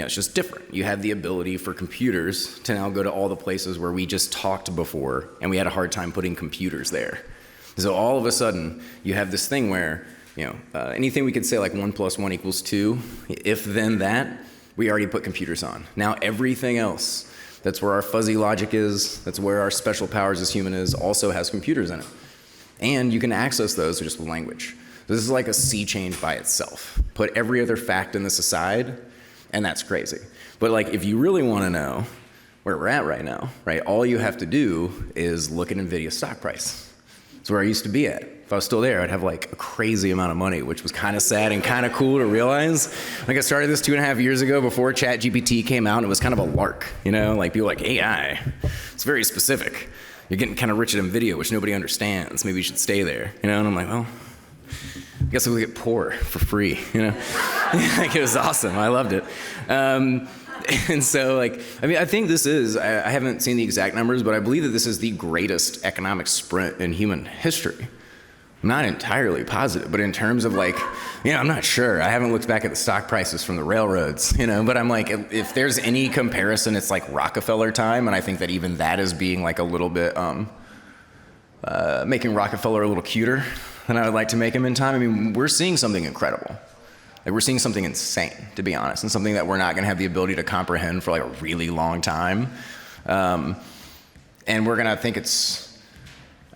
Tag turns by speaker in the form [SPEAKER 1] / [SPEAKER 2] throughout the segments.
[SPEAKER 1] It's just different. You have the ability for computers to now go to all the places where we just talked before, and we had a hard time putting computers there. So all of a sudden, you have this thing where, anything we could say like 1 + 1 = 2, if then that, we already put computers on. Now everything else, that's where our fuzzy logic is, that's where our special powers as human is, also has computers in it. And you can access those just with language. This is like a sea change by itself. Put every other fact in this aside, and that's crazy. But like, if you really want to know where we're at right now, right, all you have to do is look at NVIDIA's stock price. It's where I used to be at. If I was still there, I'd have like a crazy amount of money, which was kind of sad and kind of cool to realize. Like, I started this 2.5 years ago before ChatGPT came out, and it was kind of a lark, like people like, AI, it's very specific. You're getting kind of rich at NVIDIA, which nobody understands. Maybe you should stay there, And I'm like, well, I guess we'll get poor for free, Like, it was awesome. I loved it. And so, I think this is, I haven't seen the exact numbers, but I believe that this is the greatest economic sprint in human history. I'm not entirely positive, but in terms of I'm not sure. I haven't looked back at the stock prices from the railroads, but I'm like, if there's any comparison, it's like Rockefeller time, and I think that even that is being like a little bit, making Rockefeller a little cuter than I would like to make him in time. I mean, we're seeing something incredible. Like, we're seeing something insane, to be honest, and something that we're not going to have the ability to comprehend for like a really long time. And we're going to think it's,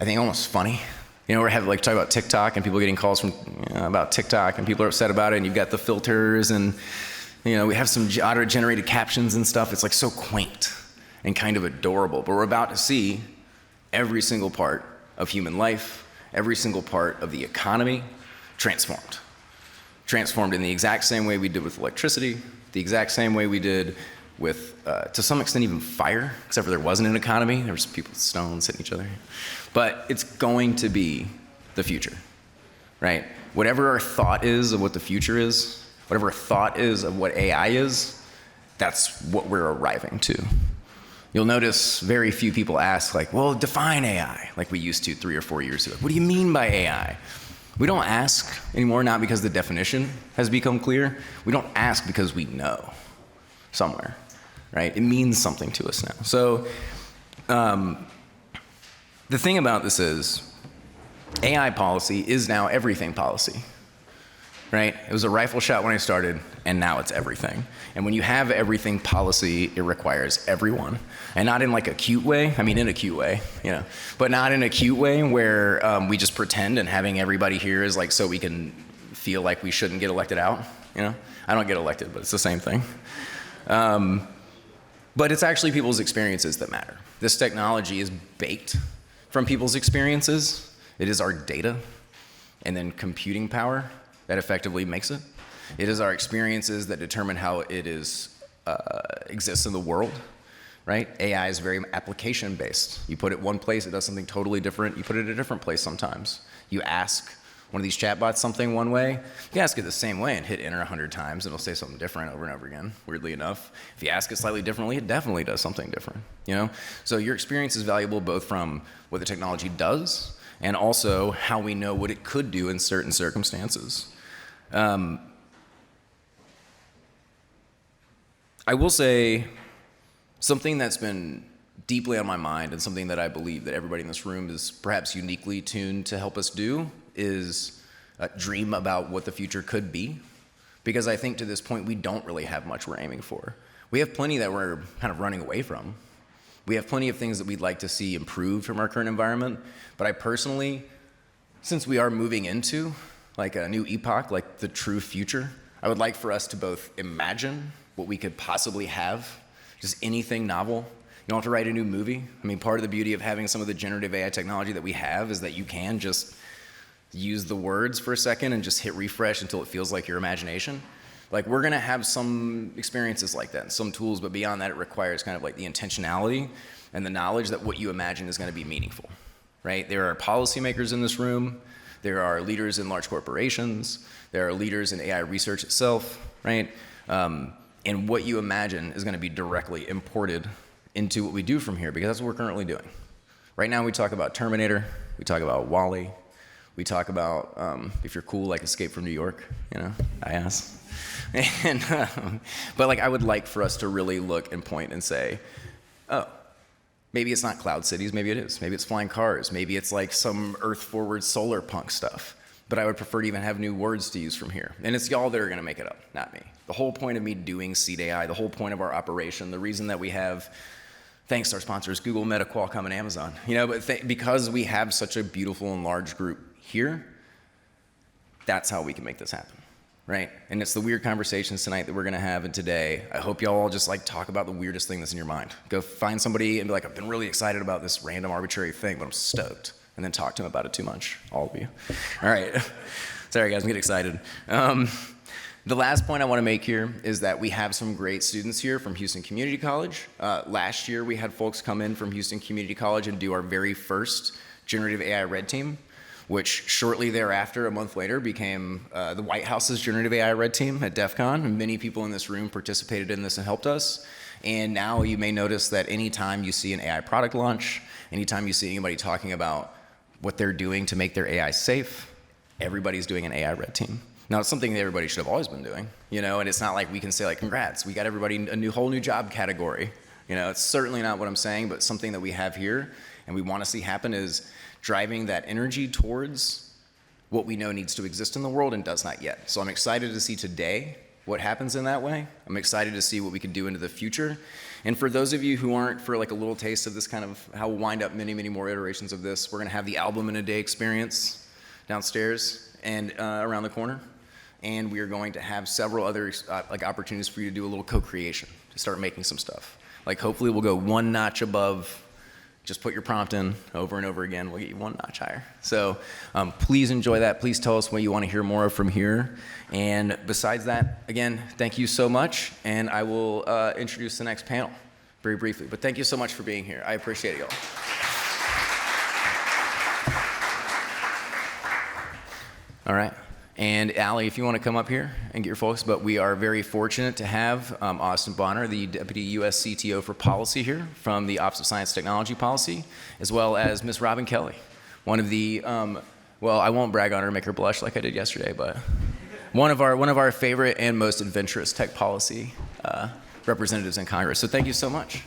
[SPEAKER 1] almost funny. We're having talk about TikTok and people getting calls from about TikTok, and people are upset about it, and you've got the filters, and we have some auto-generated captions and stuff. It's like so quaint and kind of adorable, but we're about to see every single part of human life, every single part of the economy transformed in the exact same way we did with electricity, the exact same way we did with, to some extent, even fire, except for there wasn't an economy. There was people with stones hitting each other. But it's going to be the future, right? Whatever our thought is of what the future is, whatever our thought is of what AI is, that's what we're arriving to. You'll notice very few people ask, well, define AI, like we used to 3 or 4 years ago. What do you mean by AI? We don't ask anymore, not because the definition has become clear. We don't ask because we know somewhere, right? It means something to us now. So the thing about this is AI policy is now everything policy, right? It was a rifle shot when I started, and now it's everything. And when you have everything policy, it requires everyone. And not in like a cute way, in a cute way, but not in a cute way where we just pretend and having everybody here is so we can feel like we shouldn't get elected out, I don't get elected, but it's the same thing. But it's actually people's experiences that matter. This technology is baked from people's experiences. It is our data and then computing power that effectively makes it. It is our experiences that determine how it exists in the world, right? AI is very application-based. You put it one place, it does something totally different. You put it a different place sometimes. You ask one of these chatbots something one way, you can ask it the same way and hit enter 100 times, and it'll say something different over and over again, weirdly enough. If you ask it slightly differently, it definitely does something different, So your experience is valuable both from what the technology does and also how we know what it could do in certain circumstances. I will say something that's been deeply on my mind and something that I believe that everybody in this room is perhaps uniquely tuned to help us do is dream about what the future could be. Because I think to this point, we don't really have much we're aiming for. We have plenty that we're kind of running away from. We have plenty of things that we'd like to see improved from our current environment. But I personally, since we are moving into like a new epoch, like the true future, I would like for us to both imagine what we could possibly have, just anything novel. You don't have to write a new movie. Part of the beauty of having some of the generative AI technology that we have is that you can just use the words for a second and just hit refresh until it feels like your imagination. Like, we're gonna have some experiences like that, some tools, but beyond that, it requires kind of like the intentionality and the knowledge that what you imagine is gonna be meaningful, right? There are policymakers in this room, there are leaders in large corporations, there are leaders in AI research itself, right? And what you imagine is gonna be directly imported into what we do from here, because that's what we're currently doing. Right now we talk about Terminator, we talk about WALL-E, We talk about if you're cool, like Escape from New York, I ask. And, but like I would like for us to really look and point and say, oh, maybe it's not cloud cities, maybe it is. Maybe it's flying cars, maybe it's like some earth-forward solar punk stuff. But I would prefer to even have new words to use from here. And it's y'all that are gonna make it up, not me. The whole point of me doing Seed AI, the whole point of our operation, the reason that we have, thanks to our sponsors, Google, Meta, Qualcomm, and Amazon, but because we have such a beautiful and large group here, that's how we can make this happen. Right? And it's the weird conversations tonight that we're gonna have and today. I hope y'all all just like talk about the weirdest thing that's in your mind. Go find somebody and be like, I've been really excited about this random arbitrary thing, but I'm stoked. And then talk to them about it too much, all of you. All right. Sorry guys, I'm getting excited. The last point I wanna make here is that we have some great students here from Houston Community College. Last year we had folks come in from Houston Community College and do our very first generative AI red team, which shortly thereafter, a month later, became the White House's generative AI red team at DEF CON. And many people in this room participated in this and helped us. And now you may notice that anytime you see an AI product launch, anytime you see anybody talking about what they're doing to make their AI safe, everybody's doing an AI red team. Now, it's something that everybody should have always been doing, and it's not like we can say, like, congrats, we got everybody a whole new job category. It's certainly not what I'm saying, but something that we have here and we want to see happen is driving that energy towards what we know needs to exist in the world and does not yet. So I'm excited to see today what happens in that way. I'm excited to see what we can do into the future. And for those of you who aren't, for like a little taste of this kind of how we'll wind up many, many more iterations of this, we're gonna have the album in a day experience downstairs and around the corner. And we are going to have several other like opportunities for you to do a little co-creation, to start making some stuff. Like hopefully we'll go one notch above. Just put your prompt in over and over again. We'll get you one notch higher. So please enjoy that. Please tell us what you want to hear more of from here. And besides that, again, thank you so much. And I will introduce the next panel very briefly. But thank you so much for being here. I appreciate it, y'all. All right. And Allie, if you want to come up here and get your folks, but we are very fortunate to have Austin Bonner, the Deputy U.S. CTO for Policy here from the Office of Science Technology Policy, as well as Ms. Robin Kelly, one of the, well, I won't brag on her, make her blush like I did yesterday, but one of our favorite and most adventurous tech policy representatives in Congress. So thank you so much.